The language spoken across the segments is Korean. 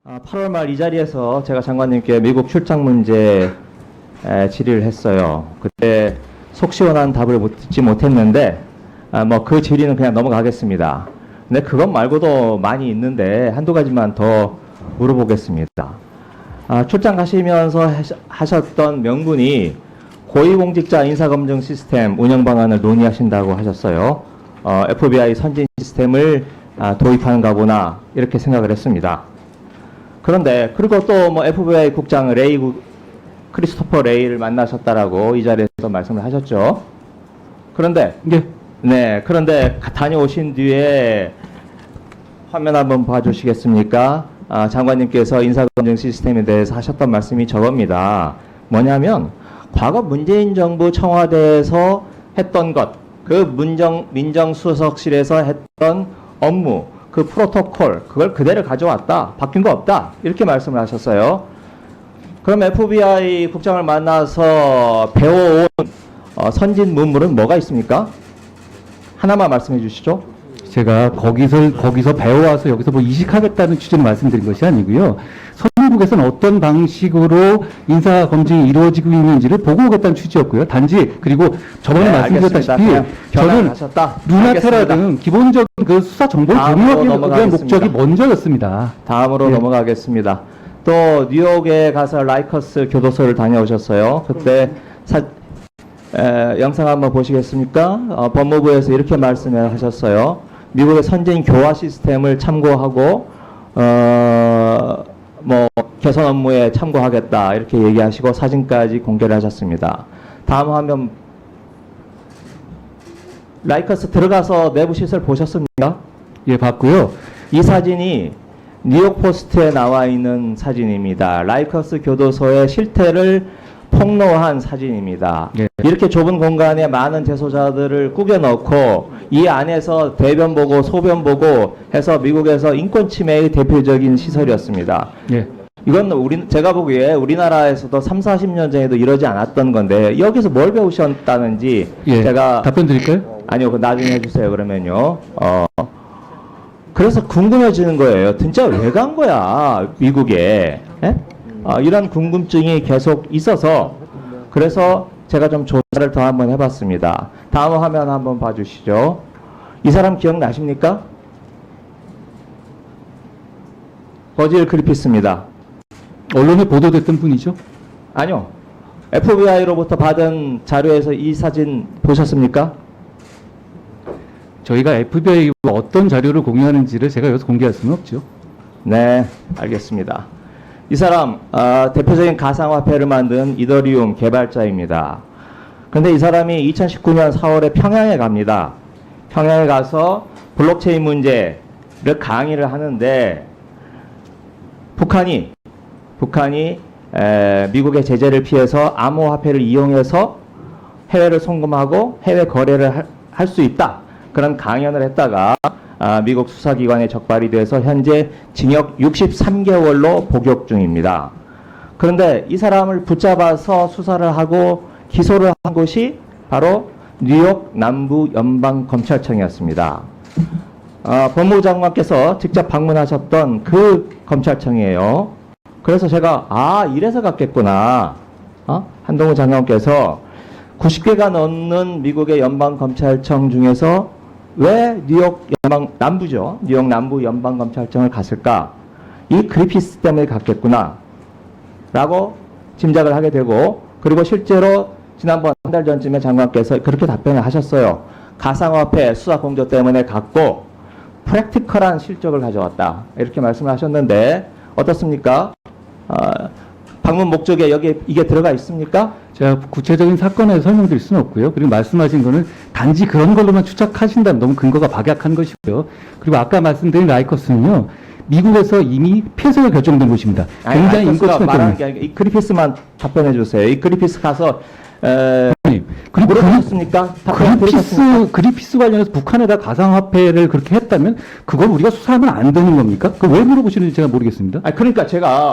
8월 말 이 자리에서 제가 장관님께 미국 출장 문제 질의를 했어요. 그때 속 시원한 답을 듣지 못했는데 뭐 그 질의는 그냥 넘어가겠습니다. 근데 그것 말고도 많이 있는데 한두 가지만 더 물어보겠습니다. 출장 가시면서 하셨던 명분이 고위공직자 인사검증 시스템 운영 방안을 논의하신다고 하셨어요. FBI 선진 시스템을 도입하는가 보나 이렇게 생각을 했습니다. 그런데 그리고 또 뭐 FBI 국장 크리스토퍼 레이를 만나셨다라고 이 자리에서 말씀을 하셨죠. 그런데 그런데 다녀오신 뒤에 화면 한번 봐주시겠습니까? 장관님께서 인사검증 시스템에 대해서 하셨던 말씀이 저겁니다. 뭐냐면 과거 문재인 정부 청와대에서 했던 것, 그 민정수석실에서 했던 업무, 그 프로토콜, 그걸 그대로 가져왔다. 바뀐 거 없다. 이렇게 말씀을 하셨어요. 그럼 FBI 국장을 만나서 배워온 선진 문물은 뭐가 있습니까? 하나만 말씀해 주시죠. 제가 거기서 배워와서 여기서 뭐 이식하겠다는 취지로 말씀드린 것이 아니고요. 선진국에서는 어떤 방식으로 인사 검증이 이루어지고 있는지를 보고 오겠다는 취지였고요. 단지 그리고 저번에 말씀드렸다시피 저는 루나테라 등 기본적인 그 수사 정보를 공유하기 위한 목적이 먼저였습니다. 다음으로 넘어가겠습니다. 또 뉴욕에 가서 라이커스 교도소를 다녀오셨어요. 그때 영상 한번 보시겠습니까? 법무부에서 이렇게 말씀을 하셨어요. 미국의 선진 교화 시스템을 참고하고 뭐 개선 업무에 참고하겠다 이렇게 얘기하시고 사진까지 공개를 하셨습니다. 다음 화면. 라이커스 들어가서 내부 시설 보셨습니까? 예, 봤고요. 이 사진이 뉴욕 포스트에 나와 있는 사진입니다. 라이커스 교도소의 실태를 폭로한 사진입니다. 예. 이렇게 좁은 공간에 많은 재소자들을 꾸겨 넣고 이 안에서 대변 보고 소변 보고 해서 미국에서 인권 침해의 대표적인 시설이었습니다. 예. 이건 제가 보기에 우리나라에서도 30-40년 전에도 이러지 않았던 건데 여기서 뭘 배우셨다는지 제가 답변 드릴까요? 아니요, 그 나중에 해주세요. 그러면요. 그래서 궁금해지는 거예요. 진짜 왜 간 거야 미국에? 이런 궁금증이 계속 있어서 그래서 제가 좀 조사를 더 한번 해봤습니다. 다음 화면 한번 봐주시죠. 이 사람 기억나십니까? 버질 그리피스입니다. 언론에 보도됐던 분이죠? 아니요. FBI로부터 받은 자료에서 이 사진 보셨습니까? 저희가 FBI와 어떤 자료를 공유하는지를 제가 여기서 공개할 수는 없죠. 네, 알겠습니다. 이 사람 대표적인 가상화폐를 만든 이더리움 개발자입니다. 그런데 이 사람이 2019년 4월에 평양에 갑니다. 평양에 가서 블록체인 문제를 강의를 하는데 북한이 미국의 제재를 피해서 암호화폐를 이용해서 해외를 송금하고 해외 거래를 할 수 있다. 그런 강연을 했다가 미국 수사기관에 적발이 돼서 현재 징역 63개월로 복역 중입니다. 그런데 이 사람을 붙잡아서 수사를 하고 기소를 한 곳이 바로 뉴욕 남부연방검찰청이었습니다. 법무부 장관께서 직접 방문하셨던 그 검찰청이에요. 그래서 제가 이래서 갔겠구나. 한동훈 장관께서 90개가 넘는 미국의 연방검찰청 중에서 왜 뉴욕 남부 연방검찰청을 갔을까? 이 그리피스 때문에 갔겠구나 라고 짐작을 하게 되고, 그리고 실제로 지난번 한 달 전쯤에 장관께서 그렇게 답변을 하셨어요. 가상화폐 수사 공조 때문에 갔고 프랙티컬한 실적을 가져왔다 이렇게 말씀을 하셨는데 어떻습니까? 방문 목적에 여기에 이게 들어가 있습니까? 제가 구체적인 사건에 설명드릴 수는 없고요. 그리고 말씀하신 거는 단지 그런 걸로만 추측하신다면 너무 근거가 박약한 것이고요. 그리고 아까 말씀드린 라이커스는요, 미국에서 이미 폐쇄가 결정된 곳입니다. 굉장히 인권침해 때문에. 이 그리피스만 답변해 주세요. 이 그리피스 가서 그리고 물어보셨습니까? 그리피스 관련해서 북한에다 가상화폐를 그렇게 했다면 그걸 우리가 수사하면 안 되는 겁니까? 그걸 왜 물어보시는지 제가 모르겠습니다. 그러니까 제가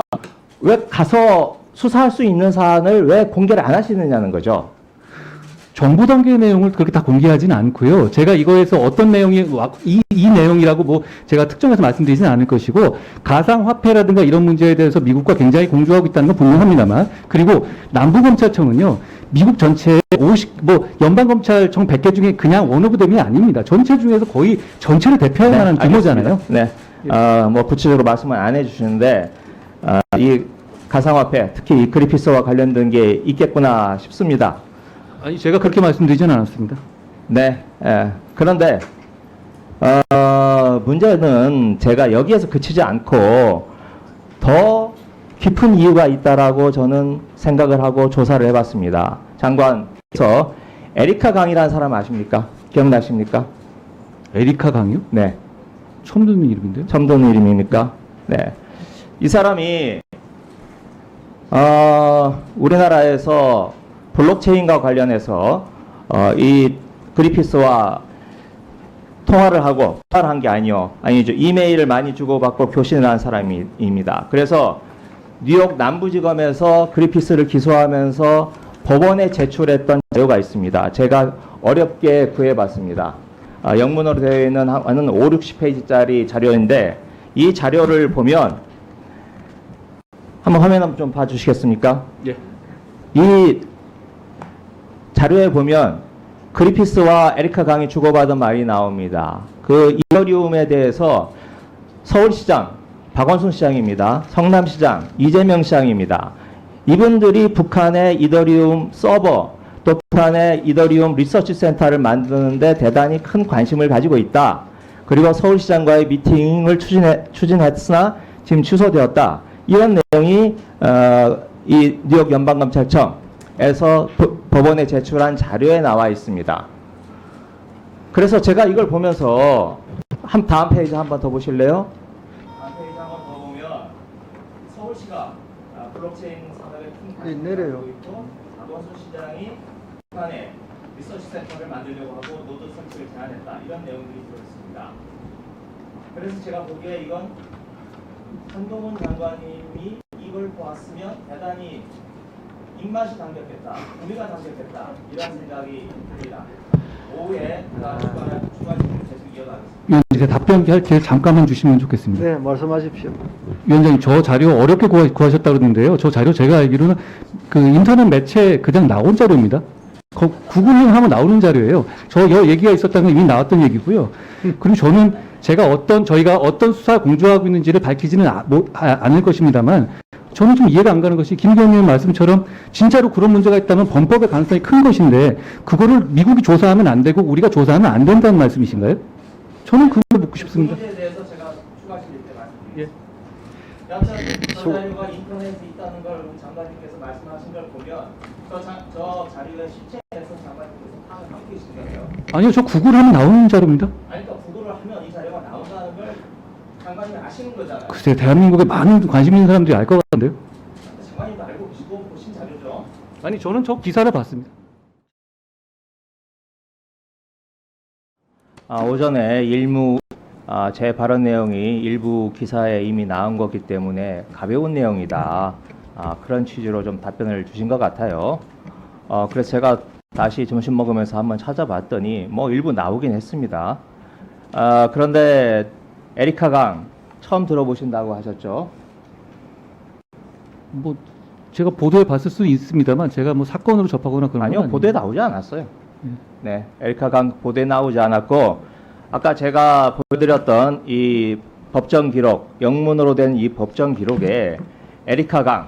왜 가서 수사할 수 있는 사안을 왜 공개를 안 하시느냐는 거죠. 정보 단계의 내용을 그렇게 다 공개하지는 않고요. 제가 이거에서 어떤 내용이 이 내용이라고 뭐 제가 특정해서 말씀드리지는 않을 것이고, 가상화폐라든가 이런 문제에 대해서 미국과 굉장히 공조하고 있다는 건 분명합니다만, 그리고 남부검찰청은요, 미국 전체에 연방검찰청 100개 중에 그냥 원오브 댐이 아닙니다. 전체 중에서 거의 전체를 대표할 만한 규모잖아요. 네. 뭐 구체적으로 말씀은 안 해주시는데 이 가상화폐, 특히 이 그리피스와 관련된 게 있겠구나 싶습니다. 아니, 제가 그렇게 말씀드리지는 않았습니다. 네. 그런데 문제는 제가 여기에서 그치지 않고 더 깊은 이유가 있다라고 저는 생각을 하고 조사를 해봤습니다. 장관께서 에리카 강이라는 사람 아십니까? 기억나십니까? 에리카 강이요? 네. 처음 듣는 이름인데요? 처음 듣는 이름입니까? 네. 이 사람이 우리나라에서 블록체인과 관련해서 이 그리피스와 통화를 한 게 아니죠. 이메일을 많이 주고받고 교신을 한 사람입니다. 그래서 뉴욕 남부지검에서 그리피스를 기소하면서 법원에 제출했던 자료가 있습니다. 제가 어렵게 구해봤습니다. 영문으로 되어 있는 한 5, 60페이지짜리 자료인데, 이 자료를 보면 한번 화면 한번 좀 봐주시겠습니까? 예. 이 자료에 보면 그리피스와 에리카 강이 주고받은 말이 나옵니다. 그 이더리움에 대해서 서울시장 박원순 시장입니다. 성남시장 이재명 시장입니다. 이분들이 북한의 이더리움 서버, 또 북한의 이더리움 리서치 센터를 만드는데 대단히 큰 관심을 가지고 있다. 그리고 서울시장과의 미팅을 추진했으나 지금 취소되었다. 이런 내용이 이 뉴욕 연방검찰청에서 법원에 제출한 자료에 나와 있습니다. 그래서 제가 이걸 보면서 다음 페이지 한번 더 보실래요? 다음 페이지 한번 더 보면 서울시가 블록체인 산업에 큰 관심을 가지고 있고, 박원순 시장이 북한에 리서치 센터를 만들려고 하고 노드 설치를 제안했다. 이런 내용들이 들어있습니다. 그래서 제가 보기에 이건 한동훈 장관님이 이걸 보았으면 대단히 입맛이 당겼겠다, 우리가 당겼겠다, 이런 생각이 듭니다. 오후에 추가 질문 계속 이어가겠습니다. 위원님, 답변 기회 잠깐만 주시면 좋겠습니다. 네, 말씀하십시오. 위원장님, 저 자료 어렵게 구하셨다고 그러는데요. 저 자료 제가 알기로는 그 인터넷 매체에 그냥 나온 자료입니다. 구글링 하면 나오는 자료예요. 저 얘기가 있었다는 건 이미 나왔던 얘기고요. 그리고 저는 저희가 어떤 수사 공조하고 있는지를 밝히지는 않을 것입니다만, 저는 좀 이해가 안 가는 것이 김경민 의원 말씀처럼 진짜로 그런 문제가 있다면 범법의 가능성이 큰 것인데, 그거를 미국이 조사하면 안 되고 우리가 조사하면 안 된다는 말씀이신가요? 저는 그걸 묻고 싶습니다. 그 문제에 대해서 제가 추가하실 때 말씀드리겠습니다. 여하튼 저 자료가 인터넷에 있다는 걸 우리 장관님께서 말씀하신 걸 보면 저 자료의 실체에서 장관님께서 파악을 하고 계신 거예요. 아니요, 저 구글하면 나오는 자료입니다. 아니, 그러니까 구글을 하면 이 자료가 나온다는 걸 장관님이 아시는 거잖아요. 글쎄요, 대한민국에 많은 관심 있는 사람들이 알 것 같은데요. 장관님도 알고 계시고 보신 자료죠. 아니, 저는 저 기사를 봤습니다. 오전에 제 발언 내용이 일부 기사에 이미 나온 거기 때문에 가벼운 내용이다. 그런 취지로 좀 답변을 주신 것 같아요. 그래서 제가 다시 점심 먹으면서 한번 찾아봤더니 일부 나오긴 했습니다. 그런데 에리카 강 처음 들어보신다고 하셨죠? 제가 보도에 봤을 수 있습니다만, 제가 사건으로 접하거나 그런 건 아니요, 아닙니다. 보도에 나오지 않았어요. 네, 에리카 강 보도에 나오지 않았고, 아까 제가 보여드렸던 이 법정 기록, 영문으로 된 이 법정 기록에 에리카 강,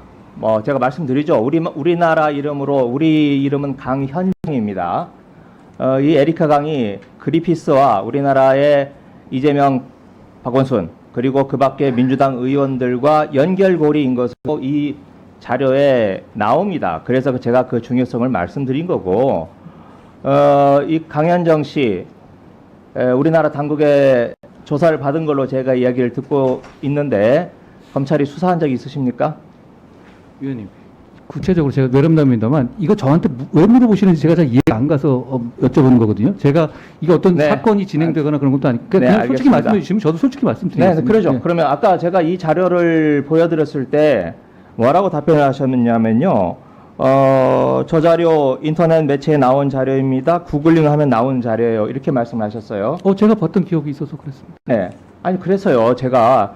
제가 말씀드리죠. 우리나라 이름으로, 우리 이름은 강현정입니다. 이 에리카 강이 그리피스와 우리나라의 이재명, 박원순, 그리고 그 밖에 민주당 의원들과 연결고리인 것으로 이 자료에 나옵니다. 그래서 제가 그 중요성을 말씀드린 거고, 이 강현정 씨, 우리나라 당국의 조사를 받은 걸로 제가 이야기를 듣고 있는데, 검찰이 수사한 적이 있으십니까? 위원님, 구체적으로 제가 외람담입니다만, 이거 저한테 왜 물어보시는지 제가 잘 이해가 안 가서 여쭤보는 거거든요. 제가 이게 어떤 네. 사건이 진행되거나 그런 것도 아니고, 그냥 솔직히 알겠습니다. 말씀해 주시면 저도 솔직히 말씀드리겠습니다. 네, 그러죠. 네. 그러면 아까 제가 이 자료를 보여드렸을 때 뭐라고 답변을 하셨냐면요. 저 자료 인터넷 매체에 나온 자료입니다. 구글링 하면 나온 자료예요. 이렇게 말씀하셨어요. 제가 봤던 기억이 있어서 그랬습니다. 네. 아니, 그래서요. 제가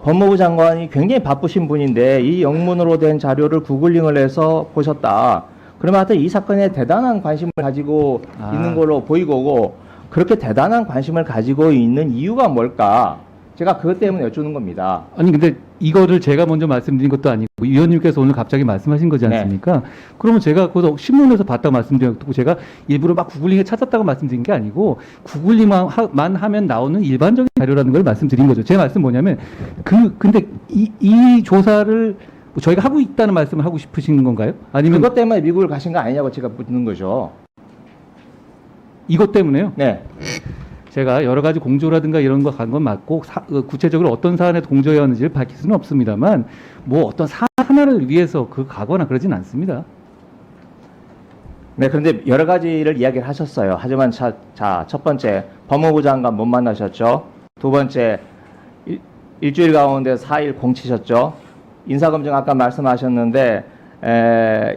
법무부 장관이 굉장히 바쁘신 분인데 이 영문으로 된 자료를 구글링을 해서 보셨다. 그러면 하여튼 이 사건에 대단한 관심을 가지고 있는 걸로 보이고, 그렇게 대단한 관심을 가지고 있는 이유가 뭘까? 제가 그것 때문에 여쭈는 겁니다. 아니 근데 이거를 제가 먼저 말씀드린 것도 아니고 위원님께서 오늘 갑자기 말씀하신 거지 않습니까? 그러면 제가 그거 신문에서 봤다고 말씀드렸고 제가 일부러 막 구글링에 찾았다고 말씀드린 게 아니고 구글링만 하면 나오는 일반적인 자료라는 걸 말씀드린 거죠. 제 말씀 뭐냐면 근데 이 조사를 저희가 하고 있다는 말씀을 하고 싶으신 건가요? 아니면 그것 때문에 미국을 가신 거 아니냐고 제가 묻는 거죠. 이것 때문에요? 네. 제가 여러 가지 공조라든가 이런 거 간 건 맞고 구체적으로 어떤 사안에 공조였는지를 밝힐 수는 없습니다만 뭐 어떤 사안 하나를 위해서 가거나 그러진 않습니다. 네, 그런데 여러 가지를 이야기를 하셨어요. 하지만 첫 번째 법무부 장관 못 만나셨죠. 두 번째 일주일 가운데 4일 공치셨죠. 인사검증 아까 말씀하셨는데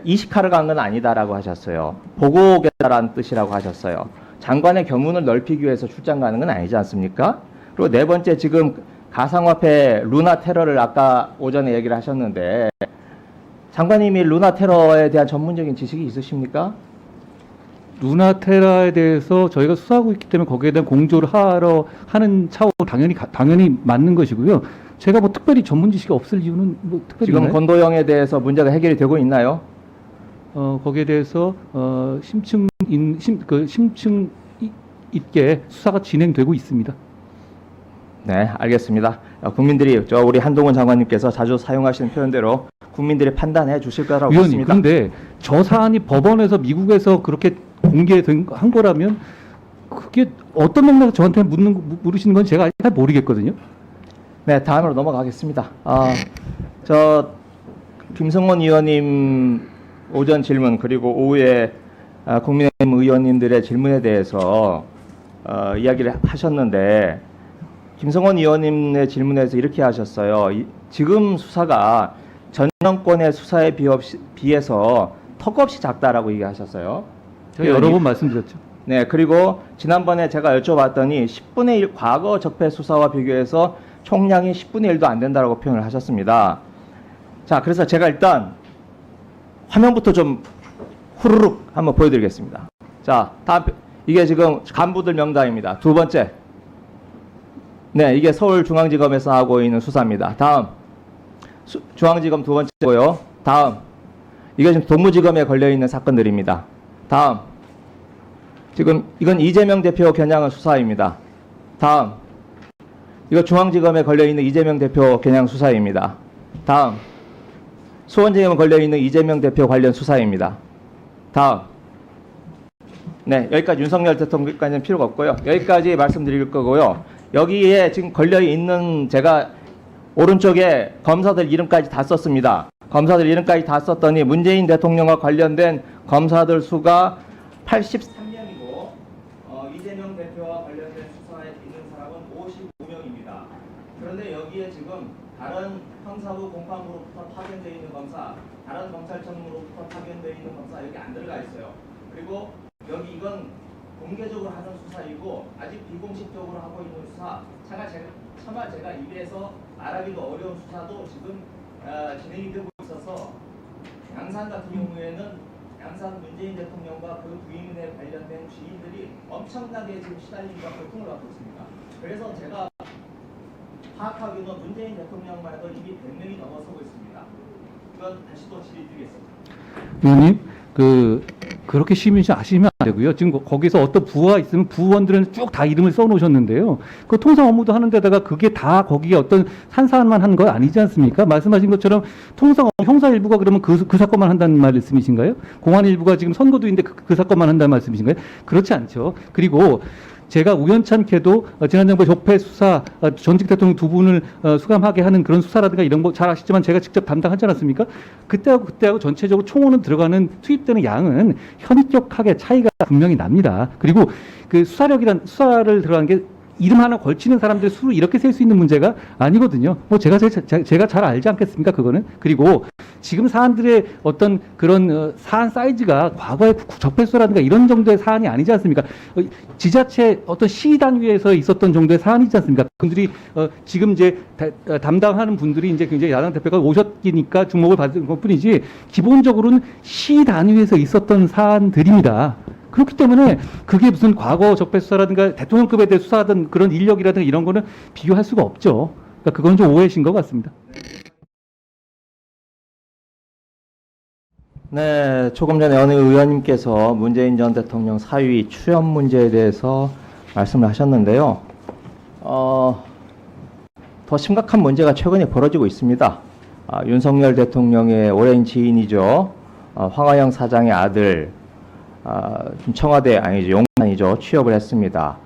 이식하러 간 건 아니다라고 하셨어요. 보고 오겠다라는 뜻이라고 하셨어요. 장관의 견문을 넓히기 위해서 출장 가는 건 아니지 않습니까? 그리고 네 번째 지금 가상화폐 루나 테러를 아까 오전에 얘기를 하셨는데 장관님이 루나 테러에 대한 전문적인 지식이 있으십니까? 루나테라에 대해서 저희가 수사하고 있기 때문에 거기에 대한 공조를 하는 차원 당연히 맞는 것이고요. 제가 뭐 특별히 전문 지식이 없을 이유는 뭐 특별히 지금 있나요? 권도영에 대해서 문제가 해결이 되고 있나요? 거기에 대해서 심층 있게 수사가 진행되고 있습니다. 네, 알겠습니다. 국민들이 우리 한동훈 장관님께서 자주 사용하시는 표현대로 국민들이 판단해 주실 거라고 위원님, 믿습니다. 그런데 저 사안이 법원에서 미국에서 그렇게 공개한 거라면 그게 어떤 맥락에서 저한테 물으시는 건 제가 잘 모르겠거든요. 네, 다음으로 넘어가겠습니다. 김성원 의원님 오전 질문 그리고 오후에 국민의힘 의원님들의 질문에 대해서 이야기를 하셨는데 김성원 의원님의 질문에서 이렇게 하셨어요. 지금 수사가 전 정권의 수사에 비해서 턱없이 작다라고 얘기하셨어요. 제가 여러 번 말씀드렸죠. 네, 그리고 지난번에 제가 여쭤봤더니 10분의 1 과거 적폐 수사와 비교해서 총량이 10분의 1도 안 된다라고 표현을 하셨습니다. 자, 그래서 제가 일단 화면부터 좀 후루룩 한번 보여드리겠습니다. 자, 다음 이게 지금 간부들 명단입니다. 두 번째, 네, 이게 서울중앙지검에서 하고 있는 수사입니다. 다음, 중앙지검 두 번째고요. 다음, 이게 지금 동부지검에 걸려 있는 사건들입니다. 다음, 지금 이건 이재명 대표 겨냥한 수사입니다. 다음, 이거 중앙지검에 걸려 있는 이재명 대표 겨냥 수사입니다. 다음, 수원지검에 걸려 있는 이재명 대표 관련 수사입니다. 다음, 네, 여기까지 윤석열 대통령까지는 필요가 없고요. 여기까지 말씀드릴 거고요. 여기에 지금 걸려 있는 제가 오른쪽에 검사들 이름까지 다 썼습니다. 검사들 이름까지 다 썼더니 문재인 대통령과 관련된 검사들 수가 83명이고 이재명 대표와 관련된 수사에 있는 사람은 55명입니다. 그런데 여기에 지금 다른 형사부 공판부로부터 파견되어 있는 검사, 다른 검찰청으로부터 파견되어 있는 검사 여기 안 들어가 있어요. 그리고 여기 이건 공개적으로 하는 수사이고 아직 비공식적으로 하고 있는 수사, 차마 제가 입에서 말하기도 어려운 수사도 지금 진행이 되고 있어서 양산 같은 경우에는 양산 문재인 대통령과 그 부인에 관련된 지인들이 엄청나게 지금 시달림과 고통을 받고 있습니다. 그래서 제가 파악하기는 문재인 대통령말도 이미 100명이 넘어서고 있습니다. 이건 다시 또 질의드리겠습니다. 의원님, 그렇게 심의시 아시면 안 되고요. 지금 거기서 어떤 부하가 있으면 부원들은 쭉 다 이름을 써놓으셨는데요. 그 통상 업무도 하는데다가 그게 다 거기에 어떤 한 사안만 하는 거 아니지 않습니까? 말씀하신 것처럼 통상 형사 일부가 그러면 그 사건만 한다는 말씀이신가요? 공안 일부가 지금 선거도 있는데 그 사건만 한다는 말씀이신가요? 그렇지 않죠. 그리고 제가 우연찮게도 지난 정부 적폐 수사 전직 대통령 두 분을 수감하게 하는 그런 수사라든가 이런 거 잘 아시지만 제가 직접 담당하지 않았습니까? 그때하고 전체적으로 총원은 들어가는 투입되는 양은 현격하게 차이가 분명히 납니다. 그리고 그 수사를 들어간 게 이름 하나 걸치는 사람들 수를 이렇게 셀 수 있는 문제가 아니거든요. 뭐 제가 잘 알지 않겠습니까? 그거는. 그리고 지금 사안들의 어떤 그런 사안 사이즈가 과거의 적폐수라든가 이런 정도의 사안이 아니지 않습니까? 지자체 어떤 시 단위에서 있었던 정도의 사안이지 않습니까? 분들이 지금 이제 담당하는 분들이 이제 굉장히 야당 대표가 오셨기니까 주목을 받은 것뿐이지 기본적으로는 시 단위에서 있었던 사안들입니다. 그렇기 때문에 그게 무슨 과거 적폐수사라든가 대통령급에 대해 수사하던 그런 인력이라든가 이런 거는 비교할 수가 없죠. 그러니까 그건 좀 오해신 것 같습니다. 네, 조금 전에 어느 의원님께서 문재인 전 대통령 사위 추연 문제에 대해서 말씀을 하셨는데요. 더 심각한 문제가 최근에 벌어지고 있습니다. 윤석열 대통령의 오랜 지인이죠. 황하영 사장의 아들, 청와대 아니죠, 용산이죠, 취업을 했습니다.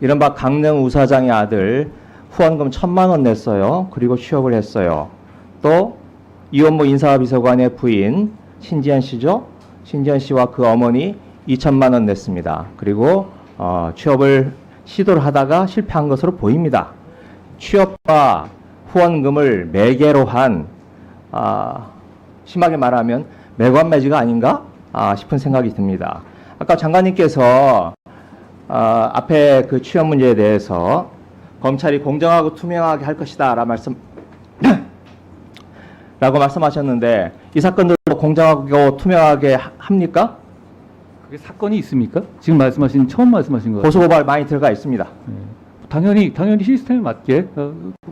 이른바 강릉 우사장의 아들 후원금 1,000만 원 냈어요. 그리고 취업을 했어요. 또 이원모 인사비서관의 부인 신지연 씨죠. 신지연 씨와 그 어머니 2,000만 원 냈습니다. 그리고 취업을 시도를 하다가 실패한 것으로 보입니다. 취업과 후원금을 매개로 한 심하게 말하면 매관매지가 아닌가 싶은 생각이 듭니다. 아까 장관님께서 앞에 그 취업 문제에 대해서 검찰이 공정하고 투명하게 할 것이다 라고 말씀하셨는데 이 사건들도 공정하고 투명하게 합니까? 그게 사건이 있습니까? 지금 처음 말씀하신 거. 고소고발 많이 들어가 있습니다. 네. 당연히 시스템에 맞게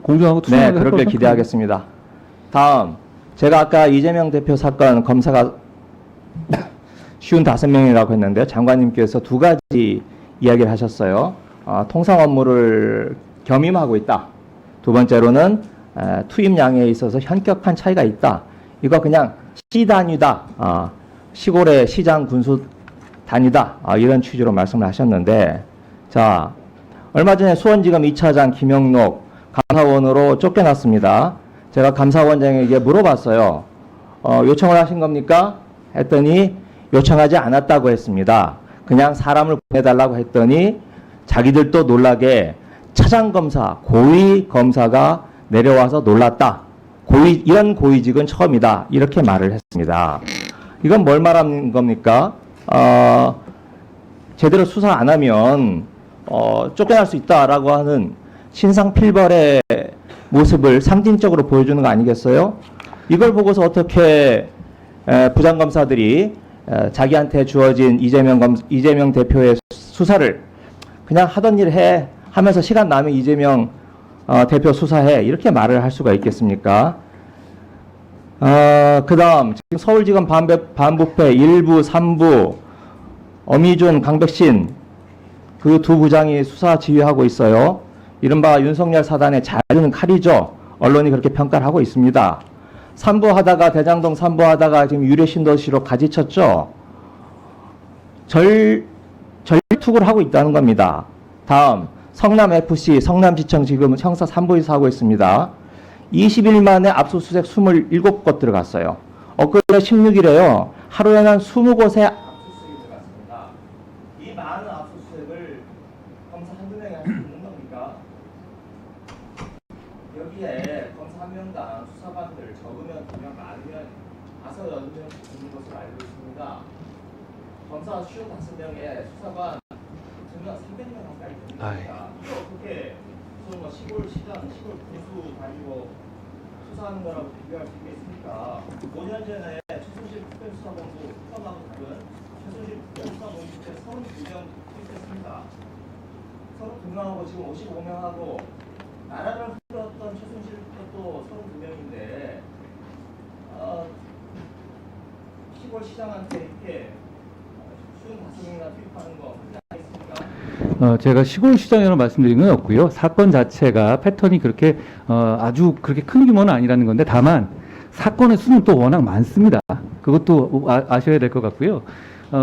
공정하고 네, 투명하게 할 그렇게 거라고 기대하겠습니다. 다음, 제가 아까 이재명 대표 사건 검사가 55명이라고 했는데요. 장관님께서 두 가지 이야기를 하셨어요. 통상 업무를 겸임하고 있다. 두 번째로는 투입량에 있어서 현격한 차이가 있다. 이거 그냥 시 단위다. 시골의 시장 군수 단위다. 이런 취지로 말씀을 하셨는데, 자, 얼마 전에 수원지검 2차장 김영록 감사원으로 쫓겨났습니다. 제가 감사원장에게 물어봤어요. 요청을 하신 겁니까? 했더니 요청하지 않았다고 했습니다. 그냥 사람을 보내달라고 했더니 자기들도 놀라게 차장검사, 고위검사가 내려와서 놀랐다. 이런 고위직은 처음이다. 이렇게 말을 했습니다. 이건 뭘 말하는 겁니까? 제대로 수사 안 하면 쫓겨날 수 있다라고 하는 신상필벌의 모습을 상징적으로 보여주는 거 아니겠어요? 이걸 보고서 어떻게 부장검사들이 자기한테 주어진 이재명 대표의 수사를 그냥 하던 일 해 하면서 시간 나면 이재명 대표 수사해 이렇게 말을 할 수가 있겠습니까? 그 다음 지금 서울지검 반부패 1부, 3부 어미준, 강백신 그 두 부장이 수사 지휘하고 있어요. 이른바 윤석열 사단의 자르는 칼이죠. 언론이 그렇게 평가를 하고 있습니다. 3부 하다가 대장동 3부 하다가 지금 유례신도시로 가지쳤죠. 전투를 하고 있다는 겁니다. 다음 성남FC, 성남시청 지금 형사 3부에서 하고 있습니다. 20일 만에 압수수색 27곳 들어갔어요. 엊그제 16일에요. 하루에 한 20곳에 압수수색이 들어갔습니다. 이 많은 압수수색을 검사 한두 명이 할 수 있는 겁니까? 여기에 검사 한 명당 수사관들 적으면 2명, 많으면 5, 8명 있는 것으로 알고 있습니다. 검사 55명의 수사관 정말 300명 가까이 됩니다. 이거 어떻게 뭐 시골 시장, 시골 군수 다니고 수사하는 거라고 비교할 수 있겠습니까? 5년 전에 최순실 특별수사본부 수사하고 다른 최순실 특별수사본부 32명 투입했습니다. 32명하고 지금 55명하고 나라를 흔들었던 최순실 또 32명인데 시골 시장한테 이렇게 55명이나 투입하는 거 그렇지 않겠습니까? 제가 시골 시장이라고 말씀드린 건 없고요. 사건 자체가 패턴이 그렇게 아주 그렇게 큰 규모는 아니라는 건데 다만 사건의 수는 또 워낙 많습니다. 그것도 아셔야 될 것 같고요.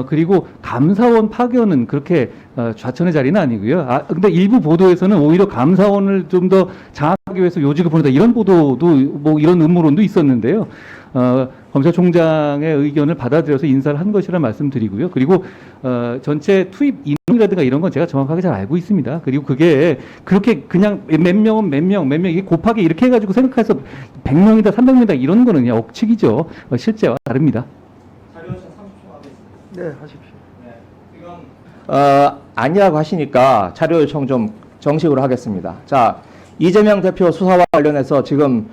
그리고 감사원 파견은 그렇게 좌천의 자리는 아니고요. 근데 일부 보도에서는 오히려 감사원을 좀 더 장악하기 위해서 요직을 보낸다 이런 보도도 뭐 이런 음모론도 있었는데요. 검찰총장의 의견을 받아들여서 인사를 한 것이라 말씀드리고요. 그리고 전체 투입 이라든가 이런 건 제가 정확하게 잘 알고 있습니다. 그리고 그게 그렇게 그냥 몇 명은 몇 명, 이게 곱하기 이렇게 해가지고 생각해서 100명이다, 300명이다 이런 거는 그냥 억측이죠. 실제와 다릅니다. 네, 하십시오. 아니라고 하시니까 자료 요청 좀 정식으로 하겠습니다. 자, 이재명 대표 수사와 관련해서 지금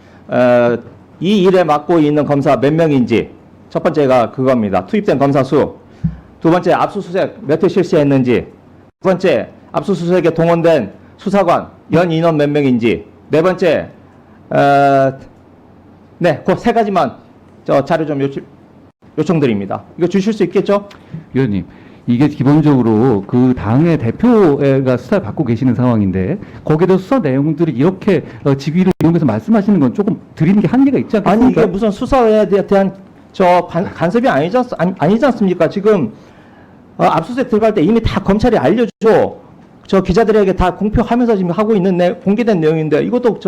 이 일에 맡고 있는 검사 몇 명인지 첫 번째가 그겁니다. 투입된 검사 수. 두 번째, 압수수색 몇 회 실시했는지. 두 번째, 압수수색에 동원된 수사관 연 인원 몇 명인지. 네 번째, 네, 그 세 가지만 저 자료 좀 요청드립니다. 이거 주실 수 있겠죠? 위원님, 이게 기본적으로 그 당의 대표가 수사를 받고 계시는 상황인데 거기에 수사 내용들이 이렇게 직위를 이용해서 말씀하시는 건 조금 드리는 게 한계가 있지 않겠습니까? 아니, 이게 무슨 수사에 대한 간섭이 아니지 않습니까? 지금 압수수색 들어갈 때 이미 다 검찰이 알려줘. 저 기자들에게 다 공표하면서 지금 하고 있는 공개된 내용인데 이것도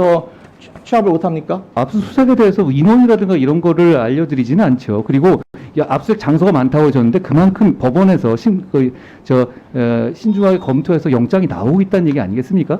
취합을 못합니까? 압수수색에 대해서 인원이라든가 이런 거를 알려드리지는 않죠. 그리고 압수수색 장소가 많다고 하셨는데 그만큼 법원에서 신중하게 검토해서 영장이 나오고 있다는 얘기 아니겠습니까?